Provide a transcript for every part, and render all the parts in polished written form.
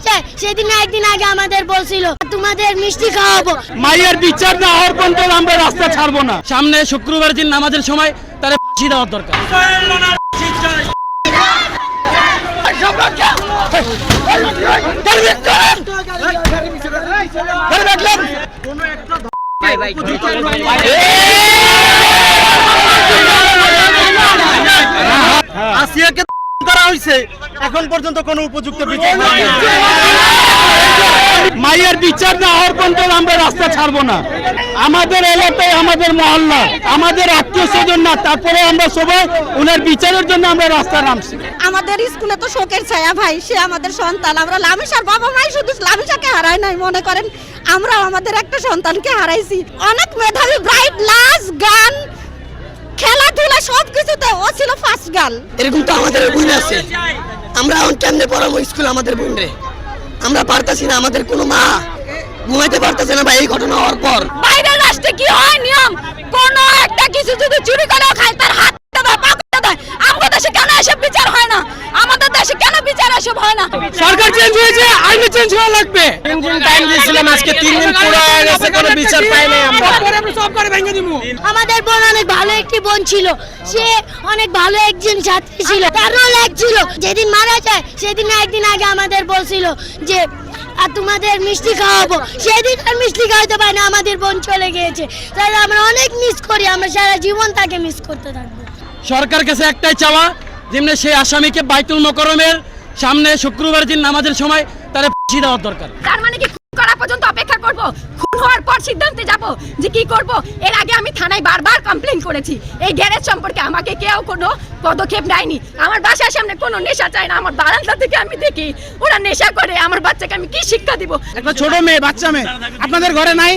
যায় সেদিন একদিন আগে আমাদের বলছিল তোমাদের মিষ্টি খাওয়াবো। মায়ের বিচার না হওয়ার পর্যন্ত আমরা রাস্তা ছাড়বো না। সামনে শুক্রবার দিন নামাজের সময় তারা ফাঁসি দেওয়ার দরকার। আসিয়াকে করা হয়েছে, এখন পর্যন্ত কোনো উপযুক্ত বিচার হয়নি। মায়ের বিচার না হওয়ার পর্যন্ত আমরা রাস্তা ছাড়বো না। আমাদের এলাকায়, আমাদের মহল্লা, আমাদের আত্মীয় স্বজন না, তারপরে আমরা সবাই ওনার বিচারের জন্য আমরা রাস্তা নামছি। আমাদের স্কুলে তো শোকের ছায়া ভাই, সে আমাদের সন্তান। আমরা লামিশার বাবা মাই শুধু লামিশাকে হারাই নাই, মনে করেন আমরা আমাদের একটা সন্তানকে হারাইছি। অনেক মেধাবী, ব্রাইট, লাজ, গান, খেলাধুলা সবকিছুতে ও ছিল ফার্স্ট গার্ল। এরকম তো আমাদের বোন আছে, আমরা এখন কেমনে পড়াবো স্কুল আমাদের বোন রে? আমরা পারতাছি না, আমাদের কোনো মা ঘুমাইতে পারতেছে না ভাই এই ঘটনা হওয়ার পর। বাইরের রাষ্ট্রে কি হয় নিয়ম, কোন একটা কিছু যদি চুরি করেও খায় তার হাত কেটে দেয়, পা কেটে দেয়। আমাদের দেশে কেন এসব বিচার হয় না? আমাদের দেশে কেন বিচার এসব হয় না? সরকার চেঞ্জ হয়েছে, আইন চেঞ্জ হওয়া লাগবে। 3 দিন টাইম দিয়েছিলাম, আজকে 3 দিন পুরো হয়ে গেছে, কোনো বিচার পাই নাই আমরা। সব করে ভেঙে দিমু। আমাদের বোন অনেক ভালো একটি বোন ছিল, সে অনেক ভালো একজন ছাত্রী ছিল, তারও লেগ ছিল। যেদিন মারা যায় সেদিন একদিন আগে আমাদের বলছিল যে তোমাদের মিষ্টি খাওয়াবো। সেদিন আর মিষ্টি খাওয়াতে পারে না, আমাদের বোন চলে গিয়েছে। তাই আমরা অনেক মিস করি, আমরা সারা জীবন তাকে মিস করতে থাকবো। সরকার কাছে একটাই চাওয়া, যেমনি সেই আসামিকে বাইতুল মোকাররমের সামনে শুক্রবার দিন নামাজের সময় তারা ফাঁসি দেওয়ার দরকার। তার মানে কি খুন করা পর্যন্ত অপেক্ষা করব? খুন হওয়ার পর সিদ্ধান্তে যাব যে কি করব। এর আগে আমি থানায় বারবার কমপ্লেইন করেছি এই গ্যারেজ সম্পর্কে, আমাকে কেউ কোনো পদক্ষেপ নেয়নি। আমার বাসার সামনে কোনো নেশা চায় না, আমার বারান্দা থেকে আমি দেখি ওরা নেশা করে। আমার বাচ্চাকে আমি কি শিক্ষা দিব? একটা ছোট মেয়ে, বাচ্চা মেয়ে আপনাদের ঘরে নাই?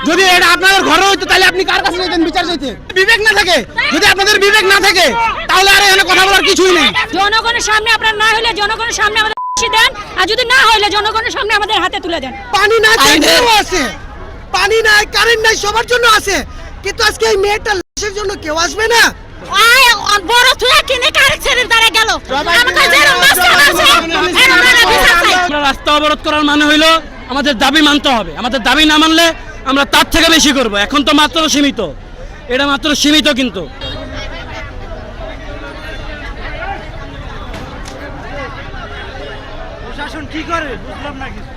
যদি এটা আপনাদের ঘরে হইতো তাহলে আপনি কার কাছে যেতেন বিচার চাইতে? বিবেক না থাকে, যদি আপনাদের বিবেক না থাকে তাহলে আর এখানে কথা বলার কিছুই নেই। জনগণের সামনে আপনারা না হলে জনগণের সামনে আমাদের ফাঁসি দেন, আর যদি না হলে জনগণের সামনে আমাদের হাতে তুলে দেন। পানি নাই, আছে পানি নাই, কারেন্ট নাই, সবার জন্য আছে, কিন্তু আজকে এই মেয়েটার লাশের জন্য কেউ আসবে না। বড় তুলা কিনে কারেন্ট ছেড়ে দাঁড়া গেল। রাস্তা অবরোধ করার মানে হইলো আমাদের দাবি মানতে হবে। আমাদের দাবি না মানলে আমরা তার থেকে বেশি করব। এখন তো মাত্র সীমিত, এটা মাত্র সীমিত। কিন্তু প্রশাসন কি করে বুঝলাম না কিছু।